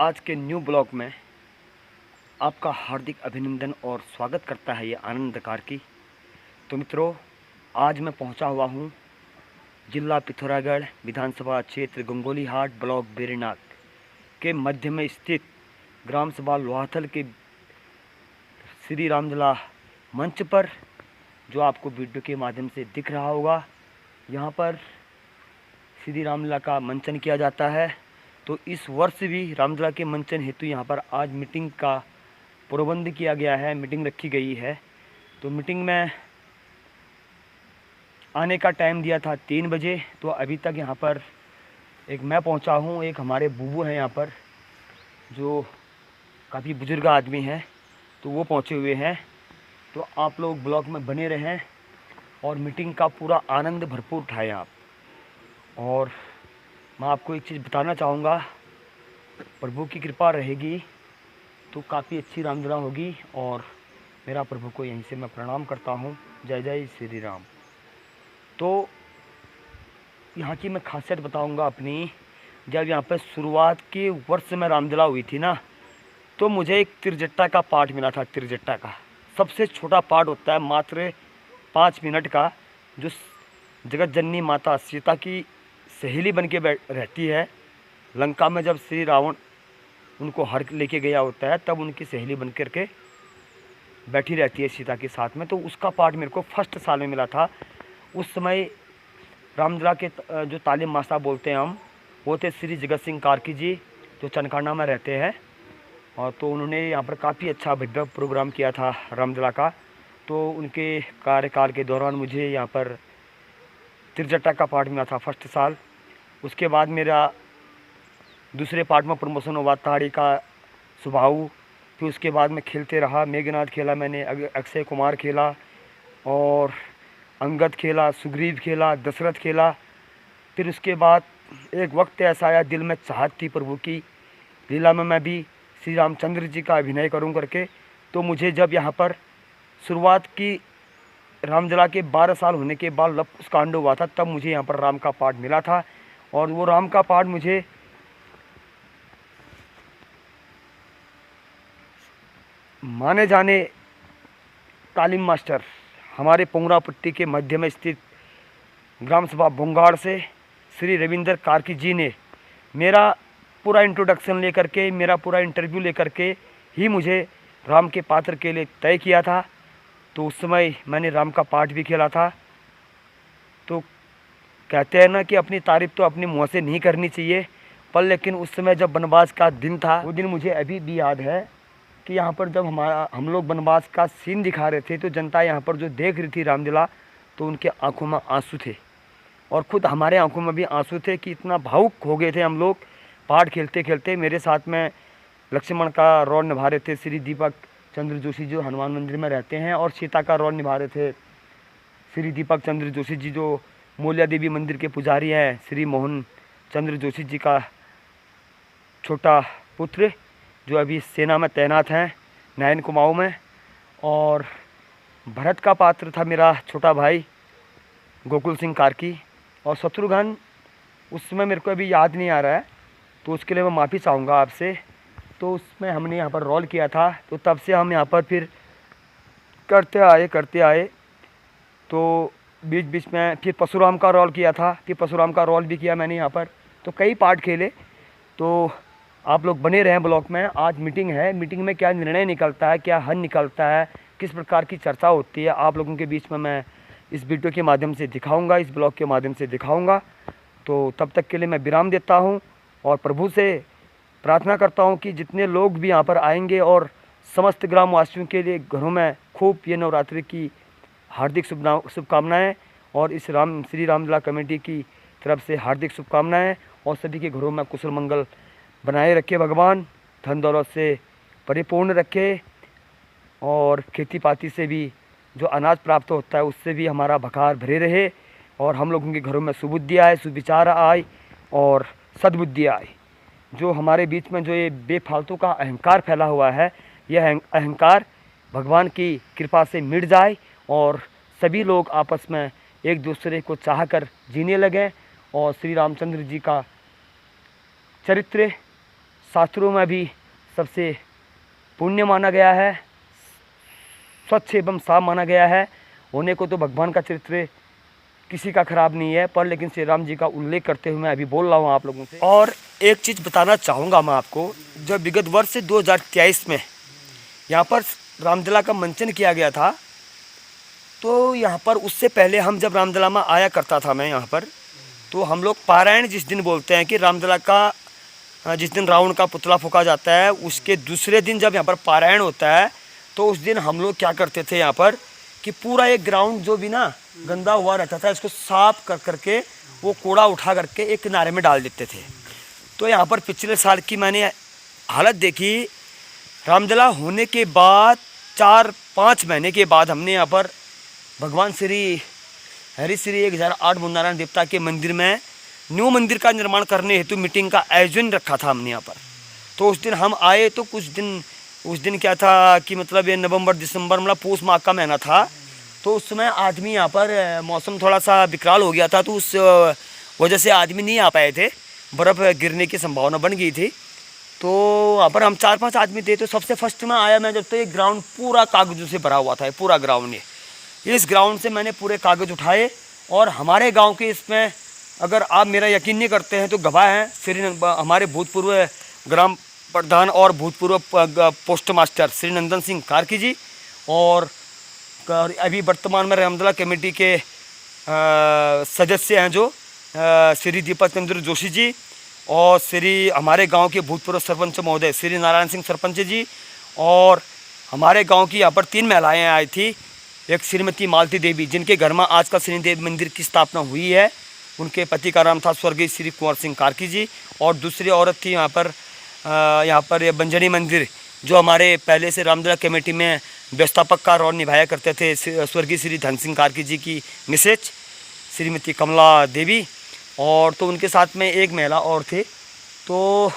आज के new blog में आपका हार्दिक अभिनंदन और स्वागत करता है ये आनंद कार्की। तो मित्रों, आज मैं पहुंचा हुआ हूं जिला पिथौरागढ़, विधानसभा क्षेत्र गंगोली हाट, ब्लॉक बेरीनाग के मध्य में स्थित ग्राम सभा लोहाथल के श्री रामलीला मंच पर, जो आपको वीडियो के माध्यम से दिख रहा होगा। यहाँ पर श्री रामलीला का मंचन किया जाता है। तो इस वर्ष भी रामलीला के मंचन हेतु यहाँ पर आज मीटिंग का प्रबंध किया गया है, मीटिंग रखी गई है। तो मीटिंग में आने का टाइम दिया था 3 बजे। तो अभी तक यहाँ पर एक मैं पहुँचा हूँ, एक हमारे बूबू हैं यहाँ पर जो काफ़ी बुजुर्ग आदमी हैं, तो वो पहुँचे हुए हैं। तो आप लोग ब्लॉग में बने रहें और मीटिंग का पूरा आनंद भरपूर उठाएं आप। और मैं आपको एक चीज़ बताना चाहूँगा, प्रभु की कृपा रहेगी तो काफ़ी अच्छी रामलीला होगी। और मेरा प्रभु को यहीं से मैं प्रणाम करता हूँ। जय जय श्री राम। तो यहाँ की मैं खासियत बताऊँगा अपनी। जब यहाँ पर शुरुआत के वर्ष में रामलीला हुई थी ना, तो मुझे एक त्रिजट्टा का पाठ मिला था। त्रिजट्टा का सबसे छोटा पाठ होता है, मात्र 5 मिनट का, जो जगत जननी माता सीता की सहेली बन के रहती है। लंका में जब श्री रावण उनको हर लेके गया होता है, तब उनकी सहेली बन कर के बैठी रहती है सीता के साथ में। तो उसका पाठ मेरे को फर्स्ट साल में मिला था। उस समय रामलीला के जो तालीम मास्टर बोलते हैं हम, वो थे श्री जगत सिंह कार्की जी, जो चनकाना में रहते हैं। और तो उन्होंने यहाँ पर काफ़ी अच्छा भव्य प्रोग्राम किया था रामलीला का। तो उनके कार्यकाल के दौरान मुझे यहाँ पर त्रिजट्टा का पाठ मिला था फर्स्ट साल। उसके बाद मेरा दूसरे पार्ट में प्रमोशन हुआ, ताड़ी का स्वभाव। फिर उसके बाद मैं खेलते रहा, मेघनाथ खेला मैंने, अक्षय कुमार खेला, और अंगद खेला, सुग्रीव खेला, दशरथ खेला। फिर उसके बाद एक वक्त ऐसा आया, दिल में चाहत थी प्रभु की लीला में मैं भी श्री रामचंद्र जी का अभिनय करूं करके। तो मुझे जब यहाँ पर शुरुआत की रामलीला के 12 साल होने के बाद लव कुश कांड हुआ था, तब मुझे यहाँ पर राम का पाठ मिला था। और वो राम का पाठ मुझे माने जाने तालीम मास्टर हमारे पोंगरापट्टी के मध्य में स्थित ग्राम सभा बोंगाड़ से श्री रविंद्र कार्की जी ने मेरा पूरा इंट्रोडक्शन लेकर के, मेरा पूरा इंटरव्यू लेकर के ही मुझे राम के पात्र के लिए तय किया था। तो उस समय मैंने राम का पाठ भी खेला था। तो कहते हैं ना कि अपनी तारीफ तो अपने मुँह से नहीं करनी चाहिए, पर लेकिन उस समय जब वनवास का दिन था, वो दिन मुझे अभी भी याद है कि यहाँ पर जब हम लोग वनवास का सीन दिखा रहे थे, तो जनता यहाँ पर जो देख रही थी रामलीला, तो उनके आंखों में आंसू थे और ख़ुद हमारे आंखों में भी आंसू थे कि इतना भावुक हो गए थे हम लोग पाठ खेलते खेलते। मेरे साथ में लक्ष्मण का रोल निभा रहे थे श्री दीपक चंद्र जोशी, जो हनुमान मंदिर में रहते हैं, और सीता का रोल निभा रहे थे श्री दीपक चंद्र जोशी जी, जो मोलिया देवी मंदिर के पुजारी हैं, श्री मोहन चंद्र जोशी जी का छोटा पुत्र, जो अभी सेना में तैनात हैं नयन कुमाऊँ में। और भरत का पात्र था मेरा छोटा भाई गोकुल सिंह कार्की। और शत्रुघ्न उस समय मेरे को अभी याद नहीं आ रहा है, तो उसके लिए मैं माफ़ी चाहूँगा आपसे। तो उसमें हमने यहाँ पर रोल किया था। तो तब से हम यहाँ पर फिर करते आए। तो बीच बीच में फिर परशुराम का रोल किया था, फिर परशुराम का रोल भी किया मैंने यहाँ पर। तो कई पार्ट खेले। तो आप लोग बने रहें ब्लॉग में। आज मीटिंग है, मीटिंग में क्या निर्णय निकलता है, क्या हल निकलता है, किस प्रकार की चर्चा होती है, आप लोगों के बीच में मैं इस वीडियो के माध्यम से दिखाऊंगा, इस ब्लॉग के माध्यम से दिखाऊंगा। तो तब तक के लिए मैं विराम देता हूं और प्रभु से प्रार्थना करता हूं कि जितने लोग भी यहाँ पर आएंगे और समस्त ग्रामवासियों के लिए घरों में खूब ये नवरात्रि की हार्दिक शुभकामनाएँ, और इस श्री रामलीला कमेटी की तरफ से हार्दिक शुभकामनाएँ, और सभी के घरों में कुशल मंगल बनाए रखे भगवान, धन दौलत से परिपूर्ण रखे, और खेती पाती से भी जो अनाज प्राप्त होता है उससे भी हमारा भकार भरे रहे, और हम लोगों के घरों में सुबुद्धि आए, सुविचार आए और सद्बुद्धि आए। जो हमारे बीच में जो ये बेफालतू का अहंकार फैला हुआ है, यह अहंकार भगवान की कृपा से मिट जाए, और सभी लोग आपस में एक दूसरे को चाहकर जीने लगें, और श्री रामचंद्र जी का चरित्र शास्त्रों में भी सबसे पुण्य माना गया है, स्वच्छ एवं साफ माना गया है। होने को तो भगवान का चरित्र किसी का खराब नहीं है, पर लेकिन श्री राम जी का उल्लेख करते हुए मैं अभी बोल रहा हूँ आप लोगों से। और एक चीज़ बताना चाहूँगा मैं आपको, जब विगत वर्ष 2023 में यहाँ पर रामदला का मंचन किया गया था, तो यहाँ पर उससे पहले हम जब रामदला में आया करता था मैं यहाँ पर, तो हम लोग पारायण जिस दिन बोलते हैं कि रामदला का जिस दिन रावण का पुतला फूंका जाता है, उसके दूसरे दिन जब यहाँ पर पारायण होता है, तो उस दिन हम लोग क्या करते थे यहाँ पर कि पूरा एक ग्राउंड जो भी ना गंदा हुआ रहता था, इसको साफ कर करके वो कूड़ा उठा करके एक किनारे में डाल देते थे। तो यहाँ पर पिछले साल की मैंने हालत देखी, रामदला होने के बाद 4-5 महीने के बाद हमने यहाँ पर भगवान श्री हरि श्री 1008 मुन्नारायण देवता के मंदिर में न्यू मंदिर का निर्माण करने हेतु मीटिंग का आयोजन रखा था हमने यहाँ पर। तो उस दिन हम आए, तो उस दिन क्या था कि मतलब ये नवंबर दिसंबर मतलब पूस माह का महीना था, तो उस समय आदमी यहाँ पर मौसम थोड़ा सा विकराल हो गया था, तो उस वजह से आदमी नहीं आ पाए थे, बर्फ़ गिरने की संभावना बन गई थी। तो वहाँ पर हम 4-5 आदमी थे। तो सबसे फर्स्ट में आया मैं जब, तो ये ग्राउंड पूरा कागज़ों से भरा हुआ था, पूरा ग्राउंड। इस ग्राउंड से मैंने पूरे कागज़ उठाए, और हमारे गांव के इसमें अगर आप मेरा यकीन नहीं करते हैं तो गवाह हैं हमारे भूतपूर्व ग्राम प्रधान और भूतपूर्व पोस्ट मास्टर श्री नंदन सिंह कार्की जी, और अभी वर्तमान में रामदला कमेटी के सदस्य हैं जो श्री दीपक चंद्र जोशी जी, और श्री हमारे गांव के भूतपूर्व सरपंच महोदय श्री नारायण सिंह सरपंच जी, और हमारे गांव की यहाँ पर 3 महिलाएं आई थी। एक श्रीमती मालती देवी, जिनके घर में आज का श्रीदेव मंदिर की स्थापना हुई है, उनके पति का नाम था स्वर्गीय श्री कुंवर सिंह कार्की जी, और दूसरी औरत थी यहाँ पर ये बंजनी मंदिर, जो हमारे पहले से रामदला कमेटी में व्यवस्थापक का रोल निभाया करते थे, स्वर्गीय श्री धन सिंह कार्की जी की मिसेज श्रीमती कमला देवी, और तो उनके साथ में एक महिला और थे। तो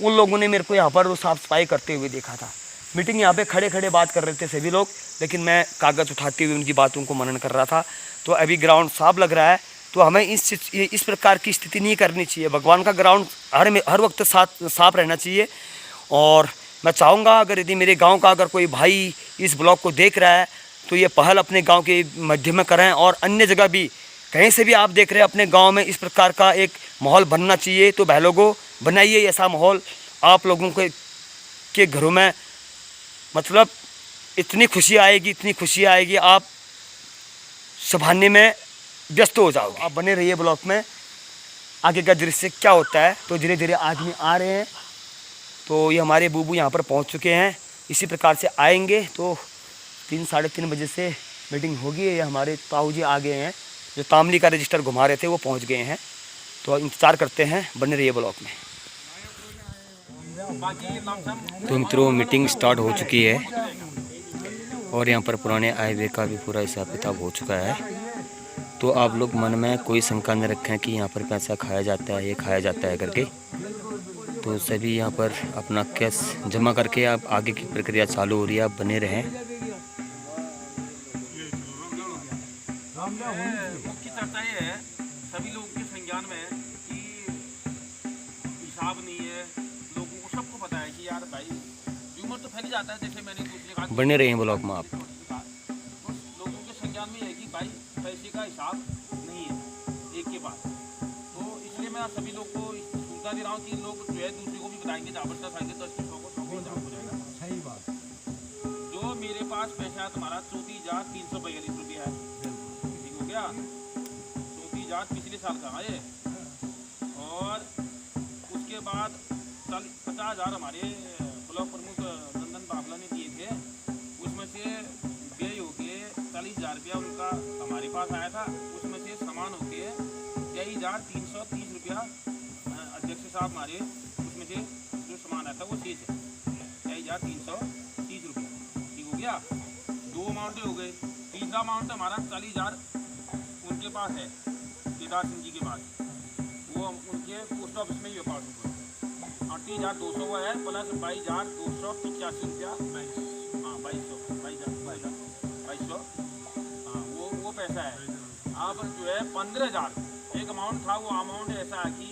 उन लोगों ने मेरे को यहाँ पर वो साफ़ सफाई करते हुए देखा था। मीटिंग यहाँ पे खड़े खड़े बात कर रहे थे सभी लोग, लेकिन मैं कागज़ उठाते हुए उनकी बातों को मनन कर रहा था। तो अभी ग्राउंड साफ लग रहा है, तो हमें इस प्रकार की स्थिति नहीं करनी चाहिए। भगवान का ग्राउंड हर वक्त साफ रहना चाहिए। और मैं चाहूँगा अगर यदि मेरे गांव का अगर कोई भाई इस ब्लॉग को देख रहा है, तो ये पहल अपने गांव के मध्य में करें, और अन्य जगह भी कहीं से भी आप देख रहे हैं अपने गांव में इस प्रकार का एक माहौल बनना चाहिए। तो भाई लोगों, बनाइए ऐसा माहौल। आप लोगों के घरों में मतलब इतनी खुशी आएगी, आप संभालने में व्यस्त हो जाओगे। आप बने रहिए ब्लॉग में, आगे का दृश्य क्या होता है। तो धीरे धीरे आदमी आ रहे हैं। तो ये हमारे बूबू यहाँ पर पहुँच चुके हैं, इसी प्रकार से आएंगे। तो 3-3:30 बजे से मीटिंग होगी। ये हमारे ताऊ जी आ गए हैं, जो तामली का रजिस्टर घुमा रहे थे, वो पहुँच गए हैं। तो इंतज़ार करते हैं, बने रहिए ब्लॉग में। तो मित्रों, मीटिंग स्टार्ट हो चुकी है, और यहाँ पर पुराने आय व्यय का भी पूरा हिसाब किताब हो चुका है। तो आप लोग मन में कोई शंका न रखें कि यहाँ पर पैसा खाया जाता है, ये खाया जाता है करके। तो सभी यहाँ पर अपना कैश जमा करके आप आगे की प्रक्रिया चालू हो रही है, आप बने रहें। मुख्य चर्चा ये है सभी लोगों के संज्ञान में कि हिसाब नहीं है। लोगों को सबको पता है कि यार भाई ह्यूमर तो फैल जाता है। जैसे मैंने दूसरे कहा, बने रहे ब्लॉग में आप। लोगों के संज्ञान में है कि भाई पैसे का हिसाब नहीं है एक के बाद। तो इसलिए मैं सभी लोग को सूचना दे रहा हूँ कि लोग जो है दूसरे को भी बताएंगे, जबरदस्त आएंगे तो इसको हिसाब हो जाएगा। सही बात। जो मेरे पास पैसा तुम्हारा 34,342 रुपया है, ठीक हो गया। 34,000 पिछले साल का है, और उसके बाद 50,000 हमारे ब्लॉक प्रमुख नंदन बाबला ने दिए थे। उसमें से व्यय हो के 40,000 रुपया उनका हमारे पास आया था। उसमें से सामान हो के 23,330 रुपया अध्यक्ष साहब हमारे, उसमें से जो सामान आया था वो शेष है 23,330 रुपया, ठीक हो गया। 2 अमाउंट हो गए। तीसरा अमाउंट हमारा 40,000 उनके पास है, केदार सिंह जी के पास, वो उनके पोस्ट ऑफिस में ही अकाउंट हुआ। 38,200 वो है, प्लस 22,285 रुपया, हाँ 2200 हाँ वो पैसा है। अब जो है 15,000 एक अमाउंट था, वो अमाउंट ऐसा है कि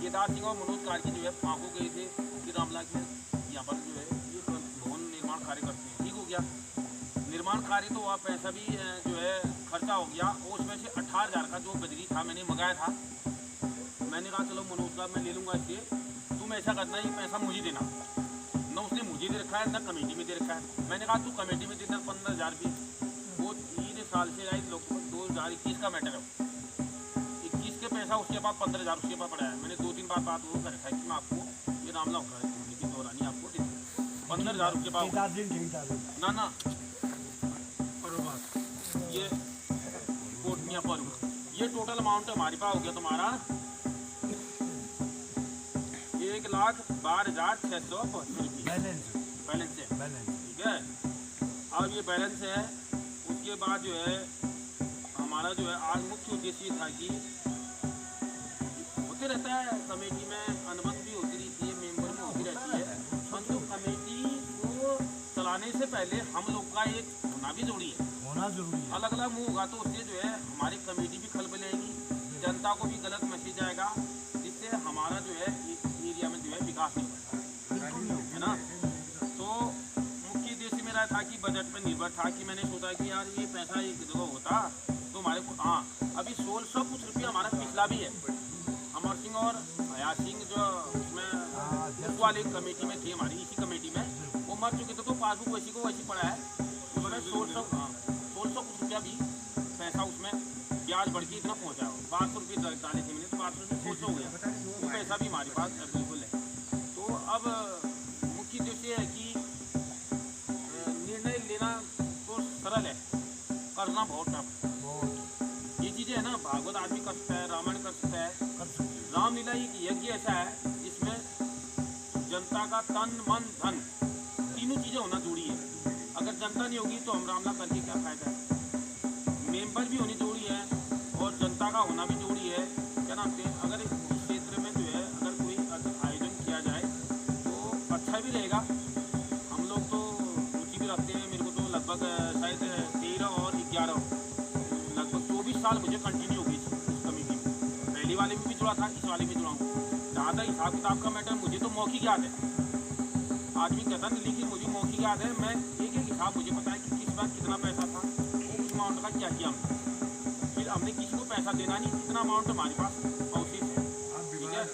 ये केदार सिंह और मनोज कार्की जो है फांको गए थे कि रामला के यहाँ पर जो है ये भवन निर्माण कार्य करते हैं। ठीक हो गया, निर्माण कार्य तो वह पैसा भी जो है खर्चा हो गया, और उसमें से 18,000 का जो बजरी था मैंने मंगाया था। मैंने कहा चलो मनोज का मैं ले लूँगा इससे, तुम ऐसा करना ये पैसा मुझे देना। न उसने मुझे दे रखा है न कमेटी में दे रखा है। मैंने कहा तू कमेटी में देना 15,000 भी, वो 3 साल से आई लोग 2021 का मैटर है, 21 के पैसा उसके बाद 15,000 उसके बाद पड़ा है। मैंने 2-3 बार बात वो कर रखा है कि मैं आपको ये रामला होगा की दौरानी आपको दे 15,000 उसके बाद ना ये कोटनिया पर ये टोटल अमाउंट हमारे पास हो गया तुम्हारा 1,12,650 रुपये बैलेंस है। ठीक है, अब ये बैलेंस है। उसके बाद जो है हमारा जो है आज मुख्य उद्देश्य ये था कि होते रहता है कमेटी में अनबन भी होती रहती है, मेंबर में होती रहती है, परंतु कमेटी को चलाने से पहले हम लोग का एक होना भी जरूरी है। अलग अलग मुँह होगा तो उससे जो है हमारी कमेटी भी खलबलेगी, जनता को भी गलत मैसेज आएगा, जिससे हमारा जो है एरिया में जो है विकास नहीं होगा, है ना। तो मुख्य उद्देश्य मेरा था कि बजट पर निर्भर था कि मैंने सोचा कि यार ये पैसा एक जगह होता तो हमारे को हाँ अभी 1600 कुछ रुपये हमारा पिछला भी है। अमर सिंह और हया सिंह जो उसमें उस वाली कमेटी में थे हमारी इसी कमेटी में, वो मर चुके थे तो पासबुक वैसी को वैसी पड़ा है। उसमें 1600 कुछ रुपया भी पैसा उसमें ब्याज बढ़ के इतना पहुँचा हो, 500 रुपये डाले थे मैंने, तो 500 रुपये 1600 हो गया, वो पैसा भी हमारे पास अवेलेबल है। तो अब मुख्य उद्देश्य है कि निर्णय लेना तो सरल है, करना बहुत टफ है। ये चीज़ें है ना, भागवत आदमी कर सकता है, रामायण कर सकता है, रामलीला एक यज्ञ ऐसा है जिसमें जनता का तन मन धन तीनों चीज़ें होना जरूरी है। अगर जनता नहीं होगी तो हम रामला करके क्या फायदा है। मेंबर भी होनी जरूरी है और जनता का होना भी जरूरी है। क्या नाम से अगर इस क्षेत्र में जो है अगर कोई आयोजन किया जाए तो अच्छा भी रहेगा। हम लोग तो रुचि भी रखते हैं, मेरे को तो लगभग शायद 13 और 11 लगभग 24 साल मुझे कंटिन्यू हो गई इस कमेटी में। पहली वाले में भी जुड़ा था, इस वाले में जुड़ा हूँ। जहाँ तक हिसाब किताब का मैटर मुझे तो मौखिक याद है, आदमी कहता नहीं लेकिन मुझे मौखिक याद है। मैं एक हिसाब मुझे पता है कि किस बार कितना पैसा था, उस अमाउंट का क्या किया हमने। फिर हमने किसी को पैसा देना नहीं, कितना अमाउंट हमारे पास अवशेष है। ठीक है,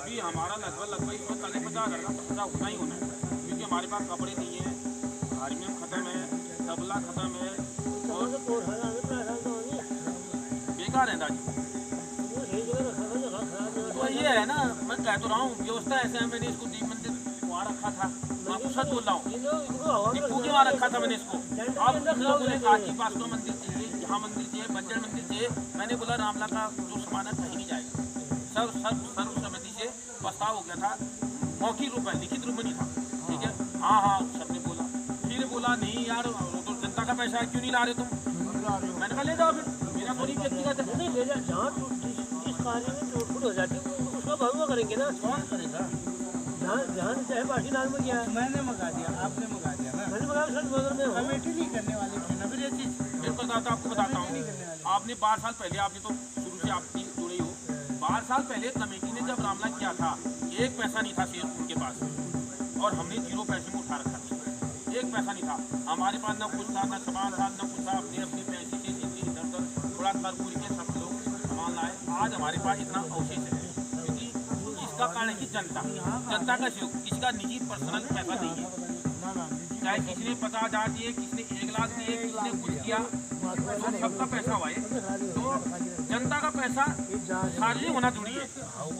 अभी हमारा लगभग इसमें 50,000 का पैसा होना ही होना है, क्योंकि हमारे पास कपड़े नहीं है, हारमोनियम खत्म है, तबला खत्म है और बेकार है दादी। तो ये है ना, मैं कह तो रहा हूँ व्यवस्था ऐसे है। मैंने इसको दीप मंदिर वहाँ रखा था, मैं आपको सच बोल रहा हूँ, दीपू के वहाँ रखा था मैंने इसको। अब लोगों ने कहा कि वास्तव मंदिर चाहिए, यहाँ मंदिर चाहिए, बंजर मंदिर चाहिए। मैंने बोला रामला का जो सामान है कहीं नहीं जाएगा। सर्वसम्मति से प्रस्ताव हो गया था, मौखिक रूप में, लिखित रूप में नहीं था। ठीक है, हाँ सबने बोला। फिर बोला नहीं यार तो जनता का पैसा क्यों नहीं ला रहे तुम। मैंने कहा ले जाओ, फिर मेरा थोड़ी व्यक्तिगत है। जहाँ जिस कार्य में टूट हो जाती है उसका भरवा करेंगे ना, कौन करेगा। जहाँ चाहे पार्टी नाम में गया, मैंने मंगा दिया, आपने मंगा दिया ना, मैंने मंगाया सर बगल में कमेटी नहीं करने वाले थे ना। फिर ये चीज़ बिल्कुल आपको बताता हूँ, आपने 12 साल पहले, आपने तो शुरू से आप जुड़े हो, 12 साल पहले कमेटी ने जब रामला किया था, एक पैसा नहीं था शेयर उनके पास, और हमने 0 पैसे में उठा रखा था। एक पैसा नहीं था हमारे पास, न कुछ था, न सामान था, न कुछ था। अपने अपने पैसे से इधर उधर थोड़ा कर पूरी के सब लोग सामान लाए। आज हमारे पास इतना अवशेष है, क्योंकि इसका कारण है कि जनता का सहयोग, किसी का निजी पर्सनल पैसा नहीं है। चाहे किसी ने 50,000 दिए, किसी ने 1 लाख दिए, किसी ने कुछ किया, तो सबका पैसा हुआ है। तो जनता का पैसा सार्वजनिक होना जरूरी है,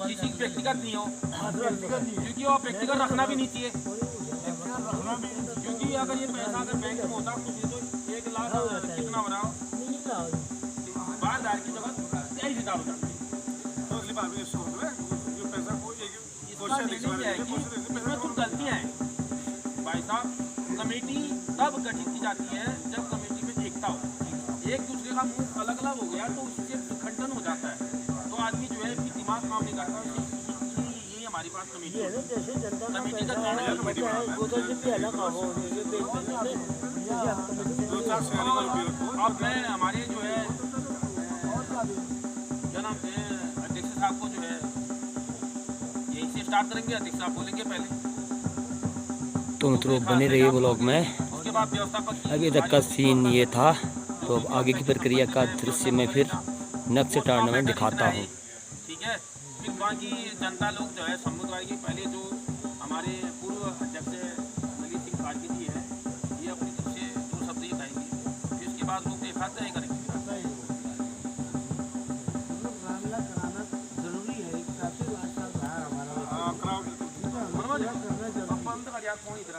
किसी व्यक्तिगत नहीं हो, क्योंकि वो व्यक्तिगत रखना भी नहीं चाहिए। क्योंकि अगर ये पैसा अगर बैंक में होता कुछ तो 1 लाख कितना बनाओ 12,000 की जगह 23,000 हो जाती है। इसमें कुछ गलतियाँ हैं भाई साहब। कमेटी तब गठित की जाती है जब कमेटी में एकता हो। एक दूसरे का मुंह अलग अलग हो गया तो उससे खंडन हो जाता है, तो आदमी जो है फिर दिमाग काम नहीं करता। ये हमारे पास कमेटी है, कमेटी का अब मैं हमारे जो है क्या नाम से अध्यक्ष साहब को जो है स्टार्ट करेंगे, अध्यक्ष साहब बोलेंगे पहले, तो मित्रों बने रहिए ब्लॉग में। उसके बाद व्यवस्थापक की अभी तक का सीन ये था, तो अब आगे की प्रक्रिया का दृश्य मैं फिर नेक्स्ट टर्न में दिखाता हूँ। ठीक है, फिर बाकी जनता लोग जो है सम्मुख आएगी। पहले जो हमारे पूर्व अध्यक्ष मनीष सिंह कार्की जी है, ये अपनी तरफ से 2 शब्द ये कहेंगे, फिर उसके बाद लोग एक हाथ तय करेंगे। मामला कराना जरूरी है, एक साथ ही लास्ट साल रहा हमारा बंद कर यार फोन इधर।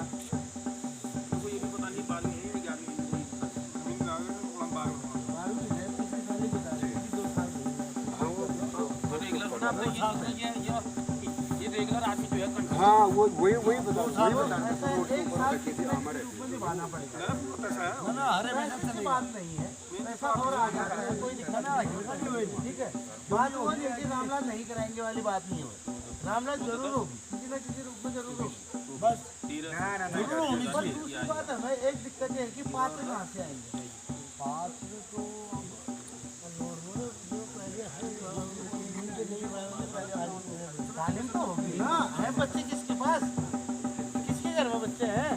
उनको ये भी पता नहीं 12वीं है या 11वीं है, 12वीं है, पिछले साल ही बता रहे हैं, 2 साल रेगुलर होना तो ये रेगुलर आदमी जो है कंट्रोल। हाँ वही बता ऐसा एक साल किसी रूप में निभाना पड़ेगा ना, हरे महीने की बात नहीं है, पैसा और आ जाता है, कोई दिक्कत नहीं, ठीक है। बात वो नहीं कि रामलाल नहीं कराएंगे वाली बात नहीं है, रामलाल जरूर होगी, किसी न किसी रूप में जरूर होगी, बस जरूर होनी चाहिए। दूसरी बात है भाई, एक दिक्कत ये है कि पात्र कहाँ से आएंगे, पात्र तो नॉर्मल जो पहले तालीम तो होगी ना, है बच्चे किसके पास, किसके घर में बच्चे हैं।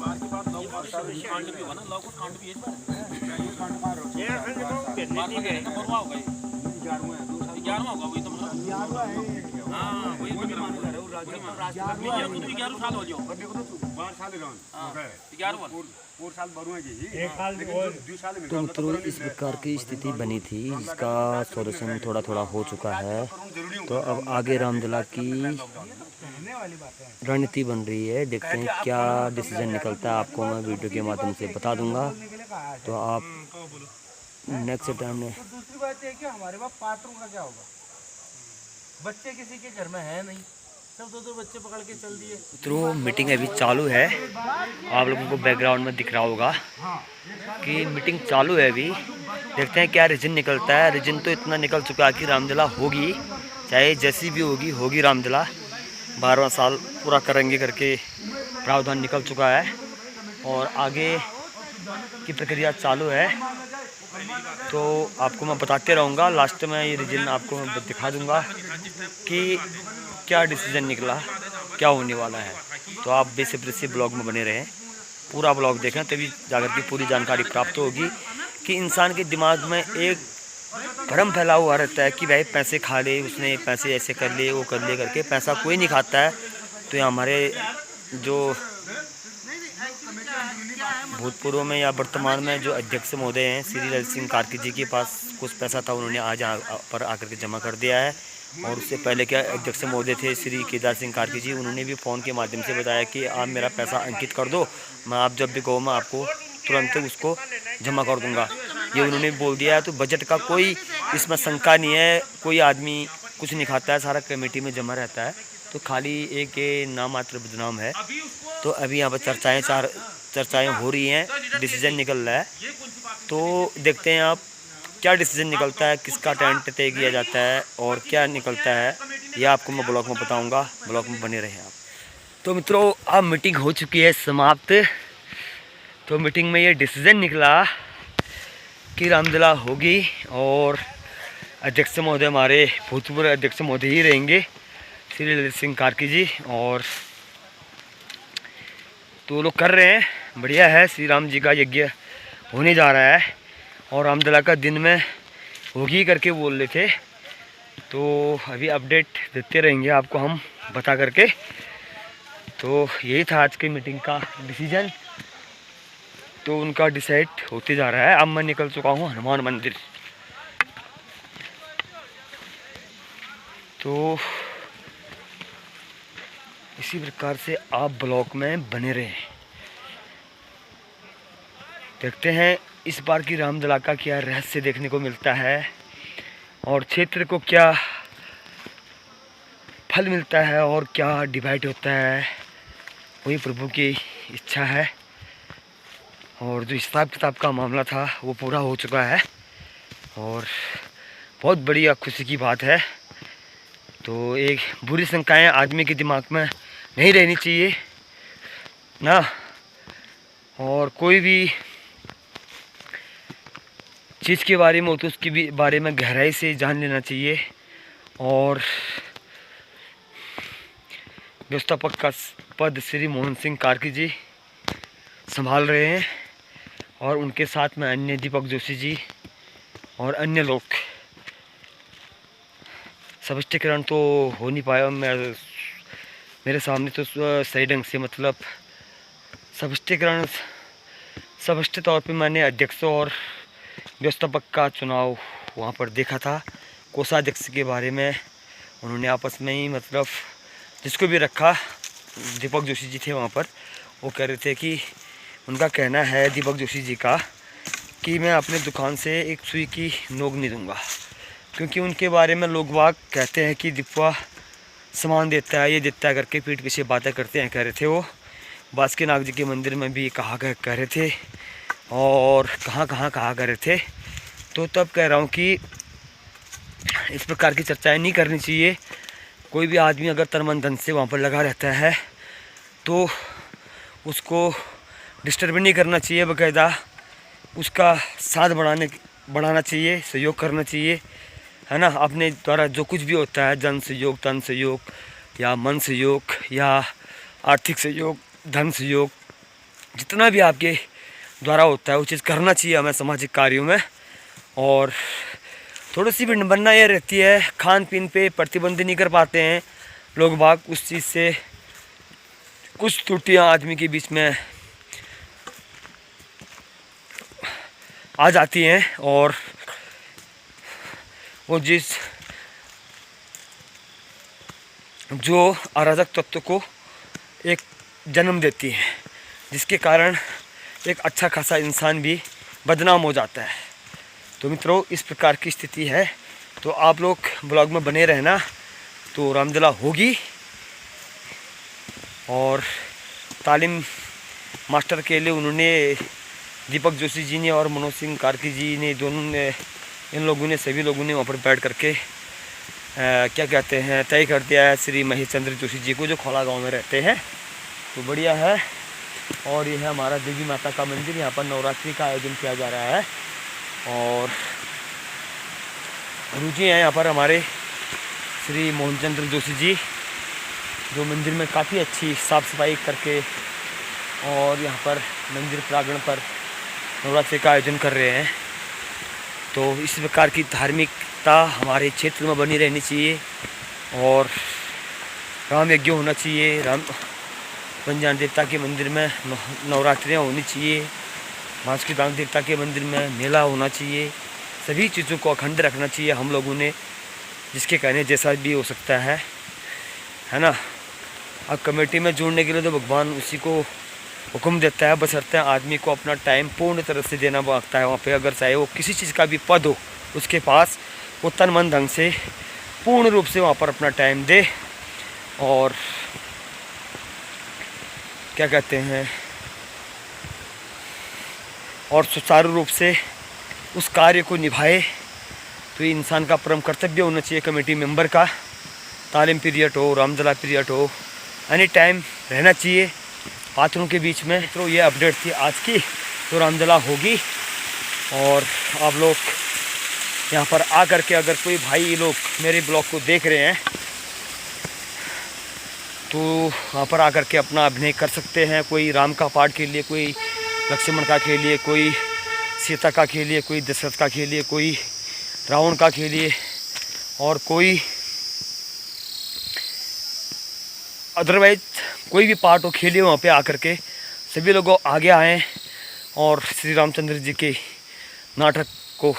बात की बात लॉ कांड भी होगा ना, लॉ कांड भी है इस बार। बरवा होगा ये, 11वां होगा वही तो मतलब। हाँ वही तो 11 साल हो जाओ, 11 तो मित्रों इस प्रकार की स्थिति बनी थी, जिसका सॉल्यूशन थोड़ा थोड़ा हो चुका है। तो अब आगे रामदला की रणनीति बन रही है, देखते हैं क्या डिसीजन निकलता है, आपको मैं वीडियो के माध्यम से बता दूंगा। तो आप नेक्स्ट टाइम में तो दूसरी बात है कि हमारे पास पात्रों का क्या होगा, बच्चे किसी के घर में है नहीं, सब 2-2 बच्चे पकड़ के चल दिए। मित्रों मीटिंग अभी चालू है, आप लोगों को बैकग्राउंड में दिख रहा होगा कि मीटिंग चालू है अभी। देखते हैं क्या रीजन निकलता है। रीजन तो इतना निकल चुका है कि रामदला होगी, चाहे जैसी भी होगी रामदला। 12वां साल पूरा करेंगे करके प्रावधान निकल चुका है और आगे की प्रक्रिया चालू है। तो आपको मैं बताते रहूँगा, लास्ट में ये रीजन आपको मैं दिखा दूँगा कि क्या डिसीजन निकला, क्या होने वाला है। तो आप बेसब्री से ब्लॉग में बने रहें, पूरा ब्लॉग देखें, तभी जाकर की पूरी जानकारी प्राप्त होगी। कि इंसान के दिमाग में एक भ्रम फैला हुआ रहता है कि भाई पैसे खा ले उसने, पैसे ऐसे कर ले वो कर ले करके, पैसा कोई नहीं खाता है। तो ये हमारे जो भूतपूर्व में या वर्तमान में जो अध्यक्ष महोदय हैं श्री ललित सिंह कार्की जी के पास कुछ पैसा था, उन्होंने आज पर आकर के जमा कर दिया है। और उससे पहले क्या अध्यक्ष महोदय थे श्री केदार सिंह कार्की जी, उन्होंने भी फ़ोन के माध्यम से बताया कि आप मेरा पैसा अंकित कर दो, मैं आप जब भी कहो मैं आपको तुरंत उसको जमा कर दूंगा, ये उन्होंने बोल दिया है। तो बजट का कोई इसमें शंका नहीं है, कोई आदमी कुछ नहीं खाता है, सारा कमेटी में जमा रहता है। तो खाली एक नाम मात्र बदनाम है। तो अभी यहाँ पर चर्चाएँ हो रही हैं, डिसीजन निकल रहा है। तो देखते हैं आप क्या डिसीजन निकलता है, किसका टेंट तय किया जाता है और क्या निकलता है, ये आपको मैं ब्लॉग में बताऊंगा। ब्लॉग में बने रहे आप। तो मित्रों अब मीटिंग हो चुकी है समाप्त। तो मीटिंग में ये डिसीजन निकला कि रामदला होगी और अध्यक्ष महोदय हमारे भूतपूर्व अध्यक्ष महोदय ही रहेंगे श्री ललित सिंह कार्की जी। और तो लोग कर रहे हैं, बढ़िया है। श्री राम जी का यज्ञ होने जा रहा है और रामदला का दिन में होगी करके बोल रहे थे। तो अभी अपडेट देते रहेंगे आपको हम बता करके। तो यही था आज की मीटिंग का डिसीजन। तो उनका डिसाइड होते जा रहा है। अब मैं निकल चुका हूँ हनुमान मंदिर। तो इसी प्रकार से आप ब्लॉग में बने रहें। देखते हैं इस बार की रामदला का क्या रहस्य देखने को मिलता है और क्षेत्र को क्या फल मिलता है और क्या डिवाइड होता है, वही प्रभु की इच्छा है। और जो हिसाब किताब का मामला था वो पूरा हो चुका है और बहुत बढ़िया खुशी की बात है। तो एक बुरी शंकाएं आदमी के दिमाग में नहीं रहनी चाहिए ना, और कोई भी चीज़ के बारे में हो तो उसके भी बारे में गहराई से जान लेना चाहिए। और व्यवस्थापक का पद श्री मोहन सिंह कार्की जी संभाल रहे हैं और उनके साथ में अन्य दीपक जोशी जी और अन्य लोग। स्पष्टीकरण तो हो नहीं पाया मेरे सामने तो सही ढंग से, मतलब स्पष्टीकरण स्पष्ट तौर पे मैंने अध्यक्षों और व्यवस्थापक का चुनाव वहाँ पर देखा था। कोषाध्यक्ष के बारे में उन्होंने आपस में ही, मतलब जिसको भी रखा, दीपक जोशी जी थे वहाँ पर, वो कह रहे थे कि उनका कहना है दीपक जोशी जी का कि मैं अपने दुकान से एक सुई की नोक नहीं दूंगा, क्योंकि उनके बारे में लोग वाग कहते हैं कि दीपवा सामान देता है, ये देता है करके पीठ पीछे बातें करते हैं, कह रहे थे वो। बासुकीनाथ जी के मंदिर में भी कह रहे थे और कहाँ कहा रहे थे। तो तब कह रहा हूँ कि इस प्रकार की चर्चाएं नहीं करनी चाहिए। कोई भी आदमी अगर तन मन धन से वहाँ पर लगा रहता है तो उसको डिस्टर्ब नहीं करना चाहिए, बाकायदा उसका साथ बढ़ाना चाहिए, सहयोग करना चाहिए, है ना। अपने द्वारा जो कुछ भी होता है, जन सहयोग, तन सहयोग या मन सहयोग या आर्थिक सहयोग, धन सहयोग, जितना भी आपके द्वारा होता है वो चीज़ करना चाहिए हमें सामाजिक कार्यों में। और थोड़ी सी विडंबना ये रहती है, खान पीन पे प्रतिबंध नहीं कर पाते हैं लोग बाग, उस चीज़ से कुछ त्रुटियाँ आदमी के बीच में आ जाती हैं और वो जो अराजक तत्व को एक जन्म देती है, जिसके कारण एक अच्छा खासा इंसान भी बदनाम हो जाता है। तो मित्रों, इस प्रकार की स्थिति है। तो आप लोग ब्लॉग में बने रहना, तो रामलीला होगी। और तालीम मास्टर के लिए उन्होंने, दीपक जोशी जी ने और मनोज सिंह कार्की जी ने, दोनों ने, इन लोगों ने, सभी लोगों ने वहाँ पर बैठ करके क्या कहते हैं, तय कर दिया है श्री महेश चंद्र जोशी जी को, जो खोला गांव में रहते हैं। तो बढ़िया है। और ये है हमारा देवी माता का मंदिर। यहाँ पर नवरात्रि का आयोजन किया जा रहा है और गुरुजी हैं यहाँ पर हमारे श्री मोहन चंद्र जोशी जी, जो मंदिर में काफ़ी अच्छी साफ़ सफाई करके और यहाँ पर मंदिर प्रांगण पर नवरात्रि का आयोजन कर रहे हैं। तो इस प्रकार की धार्मिकता हमारे क्षेत्र में बनी रहनी चाहिए और राम यज्ञ होना चाहिए। राम पंजान देवता के मंदिर में नवरात्रियाँ होनी चाहिए। बासुकीनाथ देवता के मंदिर में मेला होना चाहिए। सभी चीज़ों को अखंड रखना चाहिए हम लोगों ने, जिसके कहने जैसा भी हो सकता है ना। अब कमेटी में जोड़ने के लिए तो भगवान उसी को हुक्म देता है, बशर्ते आदमी को अपना टाइम पूर्ण तरह से देना मांगता है वहाँ पे। अगर चाहे वो किसी चीज़ का भी पद हो उसके पास, वो तन मन ढंग से पूर्ण रूप से वहाँ पर अपना टाइम दे और क्या कहते हैं, और सुचारू रूप से उस कार्य को निभाए। तो ये इंसान का परम कर्तव्य होना चाहिए कमेटी मेंबर का। तालीम पीरियड हो, रामलीला पीरियड हो, एनी टाइम रहना चाहिए पात्रों के बीच में। तो ये अपडेट थी आज की। तो रामलीला होगी और आप लोग यहाँ पर आ कर के, अगर कोई भाई लोग मेरे ब्लॉग को देख रहे हैं तो वहाँ पर आकर के अपना अभिनय कर सकते हैं। कोई राम का पाठ के लिए, कोई लक्ष्मण का के लिए, कोई सीता का के लिए, कोई दशरथ का के लिए, कोई रावण का के लिए, और कोई अदरवाइज कोई भी पार्ट हो खेलिए वहाँ पे आकर के। सभी लोग आगे आएँ और श्री रामचंद्र जी के नाटक को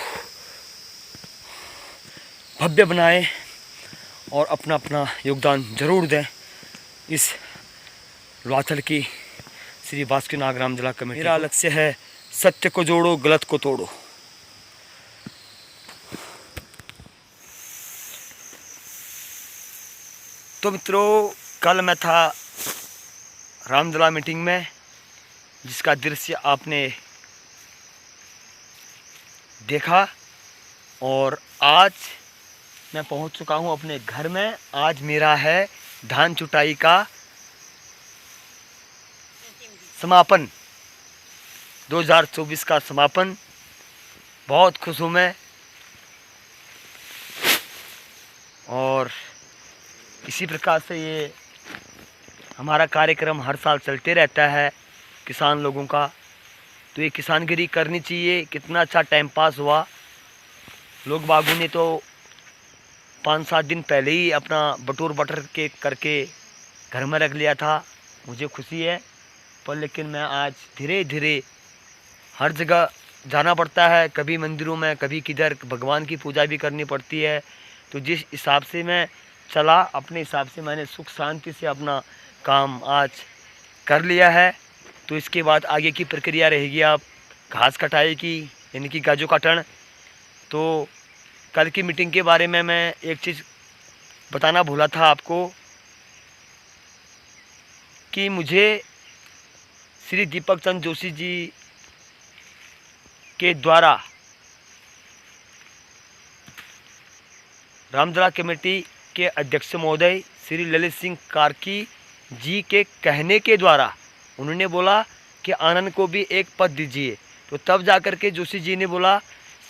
भव्य बनाएं और अपना अपना योगदान जरूर दें इस लाचल की श्री बासुकीनाथ रामलीला कमेटी। मेरा लक्ष्य है सत्य को जोड़ो, गलत को तोड़ो। तो मित्रों, कल मैं था रामलीला मीटिंग में, जिसका दृश्य आपने देखा, और आज मैं पहुंच चुका हूं अपने घर में। आज मेरा है धान चुटाई का समापन, 2024 का समापन। बहुत खुश हूँ मैं और इसी प्रकार से ये हमारा कार्यक्रम हर साल चलते रहता है किसान लोगों का। तो ये किसानगिरी करनी चाहिए। कितना अच्छा टाइम पास हुआ। लोग बागों ने तो 5-7 दिन पहले ही अपना बटोर बटर के करके घर में रख लिया था। मुझे खुशी है, पर लेकिन मैं आज धीरे धीरे हर जगह जाना पड़ता है, कभी मंदिरों में, कभी किधर, भगवान की पूजा भी करनी पड़ती है। तो जिस हिसाब से मैं चला, अपने हिसाब से मैंने सुख शांति से अपना काम आज कर लिया है। तो इसके बाद आगे की प्रक्रिया रहेगी अब घास कटाई की, यानी कि गाजू काटन। तो कल की मीटिंग के बारे में मैं एक चीज़ बताना भूला था आपको कि मुझे श्री दीपक चंद जोशी जी के द्वारा रामदला कमेटी के अध्यक्ष महोदय श्री ललित सिंह कार्की जी के कहने के द्वारा उन्होंने बोला कि आनंद को भी एक पद दीजिए। तो तब जाकर के जोशी जी ने बोला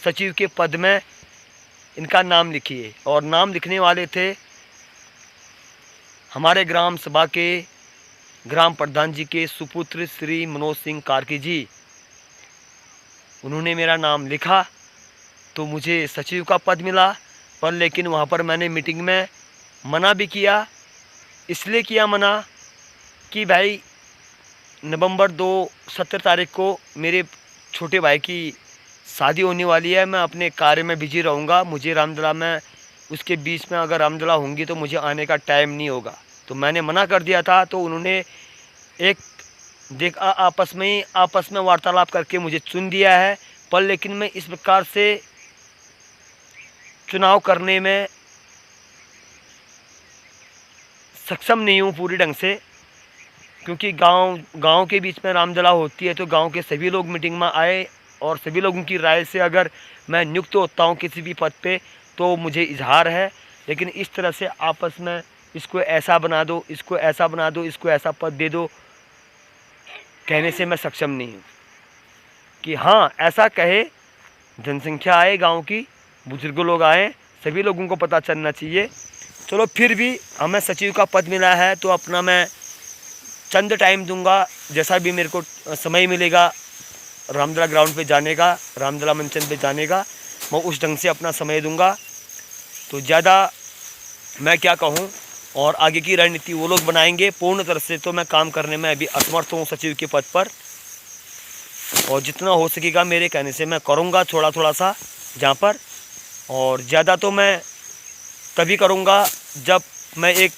सचिव के पद में इनका नाम लिखिए। और नाम लिखने वाले थे हमारे ग्राम सभा के ग्राम प्रधान जी के सुपुत्र श्री मनोज सिंह कार्की जी। उन्होंने मेरा नाम लिखा तो मुझे सचिव का पद मिला। पर लेकिन वहाँ पर मैंने मीटिंग में मना भी किया। इसलिए किया मना कि भाई नवंबर 17 तारीख को मेरे छोटे भाई की शादी होने वाली है। मैं अपने कार्य में बिजी रहूँगा। मुझे रामदला में उसके बीच में अगर रामदला होंगी तो मुझे आने का टाइम नहीं होगा। तो मैंने मना कर दिया था। तो उन्होंने एक आपस में वार्तालाप करके मुझे चुन दिया है। पर लेकिन मैं इस प्रकार से चुनाव करने में सक्षम नहीं हूँ पूरी ढंग से, क्योंकि गांव के बीच में रामदला होती है तो गांव के सभी लोग मीटिंग में आए और सभी लोगों की राय से अगर मैं नियुक्त होता हूँ किसी भी पद पे तो मुझे इजहार है। लेकिन इस तरह से आपस में इसको ऐसा बना दो, इसको ऐसा बना दो, इसको ऐसा पद दे दो, कहने से मैं सक्षम नहीं हूँ। कि हाँ ऐसा कहे, जनसंख्या आए, गांव की बुजुर्ग लोग आए, सभी लोगों को पता चलना चाहिए। चलो फिर भी हमें सचिव का पद मिला है तो अपना मैं चंद टाइम दूंगा, जैसा भी मेरे को समय मिलेगा रामदला ग्राउंड पे जाने का, रामदला मंचन पे जाने का, मैं उस ढंग से अपना समय दूंगा। तो ज़्यादा मैं क्या कहूँ, और आगे की रणनीति वो लोग बनाएंगे। पूर्ण तरह से तो मैं काम करने में अभी असमर्थ हूँ सचिव के पद पर, और जितना हो सकेगा मेरे कहने से मैं करूँगा थोड़ा थोड़ा सा जहाँ पर। और ज़्यादा तो मैं तभी करूँगा जब मैं एक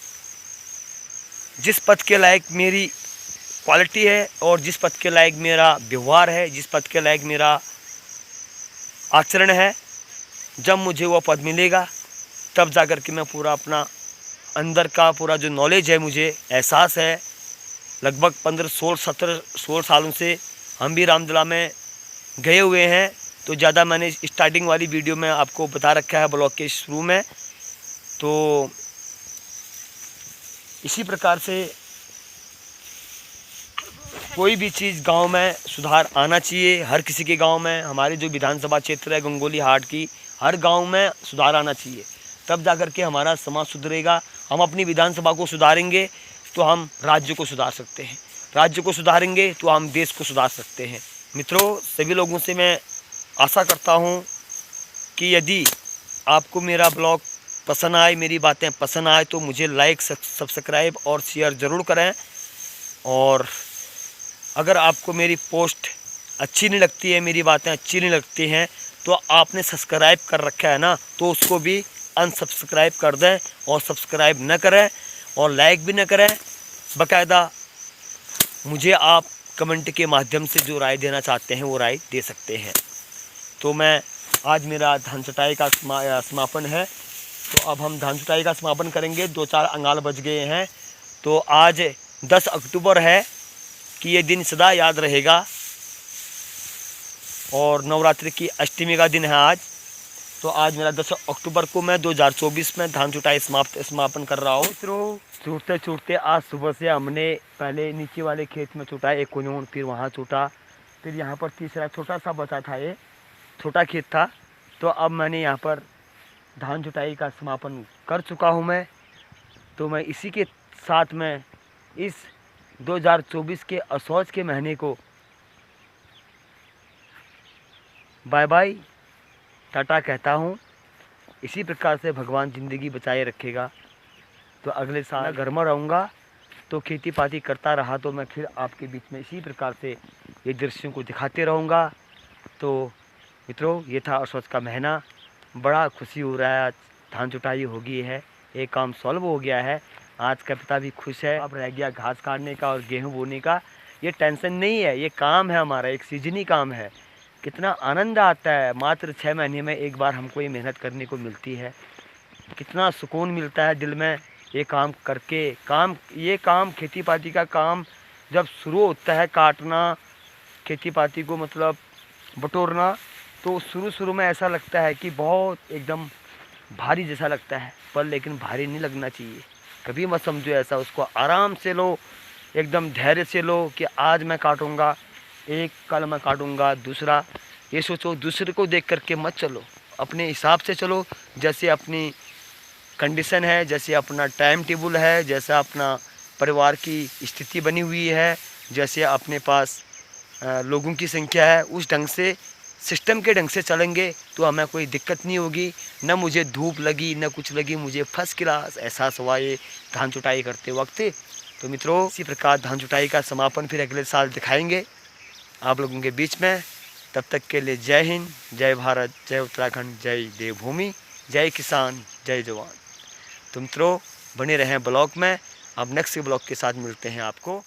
जिस पद के लायक मेरी क्वालिटी है और जिस पद के लायक मेरा व्यवहार है, जिस पद के लायक मेरा आचरण है, जब मुझे वो पद मिलेगा तब जाकर के मैं पूरा अपना अंदर का पूरा जो नॉलेज है, मुझे एहसास है, लगभग 15-16 सालों से हम भी रामदला में गए हुए हैं। तो ज़्यादा मैंने स्टार्टिंग वाली वीडियो में आपको बता रखा है ब्लॉग के शुरू में। तो इसी प्रकार से कोई भी चीज़ गांव में सुधार आना चाहिए। हर किसी के गांव में, हमारे जो विधानसभा क्षेत्र है गंगोली हाट की, हर गांव में सुधार आना चाहिए। तब जाकर के हमारा समाज सुधरेगा। हम अपनी विधानसभा को सुधारेंगे तो हम राज्य को सुधार सकते हैं, राज्य को सुधारेंगे तो हम देश को सुधार सकते हैं। मित्रों, सभी लोगों से मैं आशा करता हूं कि यदि आपको मेरा ब्लॉग पसंद आए, मेरी बातें पसंद आए तो मुझे लाइक, सब्सक्राइब और शेयर ज़रूर करें। और अगर आपको मेरी पोस्ट अच्छी नहीं लगती है, मेरी बातें अच्छी नहीं लगती हैं, तो आपने सब्सक्राइब कर रखा है ना, तो उसको भी अनसब्सक्राइब कर दें और सब्सक्राइब न करें और लाइक भी न करें। बाकायदा मुझे आप कमेंट के माध्यम से जो राय देना चाहते हैं वो राय दे सकते हैं। तो मैं आज मेरा धान चटाई का समापन है, तो अब हम धान चटाई का समापन करेंगे। 2-4 अंगाल बज गए हैं। तो आज 10 अक्टूबर है कि ये दिन सदा याद रहेगा, और नवरात्रि की अष्टमी का दिन है आज। तो आज मेरा 10 अक्टूबर को मैं 2024 में धान चुटाई समापन कर रहा हूँ। मित्रों, छूटते छूटते आज सुबह से हमने पहले नीचे वाले खेत में छूटा एक कुनून, फिर वहाँ छूटा, फिर यहाँ पर तीसरा छोटा सा बचा था, ये छोटा खेत था। तो अब मैंने यहाँ पर धान चुटाई का समापन कर चुका हूँ मैं। तो मैं इसी के साथ में इस 2024 के असौज के महीने को बाय बाय टाटा कहता हूँ। इसी प्रकार से भगवान ज़िंदगी बचाए रखेगा तो अगले साल घर में रहूँगा, तो खेती पाती करता रहा तो मैं फिर आपके बीच में इसी प्रकार से ये दृश्यों को दिखाते रहूँगा। तो मित्रों, ये था असौज का महीना। बड़ा खुशी हो रहा है, आज धान जुताई हो गई है, एक काम सॉल्व हो गया है। आज का पिता भी खुश है। अब रह गया घास काटने का और गेहूं बोने का। ये टेंशन नहीं है, ये काम है हमारा, एक सीजनी काम है। कितना आनंद आता है, मात्र 6 महीने में एक बार हमको ये मेहनत करने को मिलती है। कितना सुकून मिलता है दिल में ये काम करके। ये काम खेती पाती का काम जब शुरू होता है, काटना, खेती पाती को मतलब बटोरना, तो शुरू में ऐसा लगता है कि बहुत एकदम भारी जैसा लगता है, पर लेकिन भारी नहीं लगना चाहिए। कभी मत समझो ऐसा, उसको आराम से लो, एकदम धैर्य से लो कि आज मैं काटूंगा, एक कल मैं काटूंगा, दूसरा। ये सोचो, दूसरे को देख करके मत चलो, अपने हिसाब से चलो, जैसे अपनी कंडीशन है, जैसे अपना टाइम टेबल है, जैसा अपना परिवार की स्थिति बनी हुई है, जैसे अपने पास लोगों की संख्या है, उस ढंग से सिस्टम के ढंग से चलेंगे तो हमें कोई दिक्कत नहीं होगी। न मुझे धूप लगी न कुछ लगी, मुझे फर्स्ट क्लास एहसास हुआ ये धान जुताई करते वक्त। तो मित्रों, इसी प्रकार धान जुताई का समापन फिर अगले साल दिखाएंगे आप लोगों के बीच में। तब तक के लिए जय हिंद, जय भारत, जय उत्तराखंड, जय देवभूमि, जय किसान, जय जवान। तो मित्रों, बने रहें ब्लॉग में। अब नेक्स्ट ब्लॉग के साथ मिलते हैं आपको।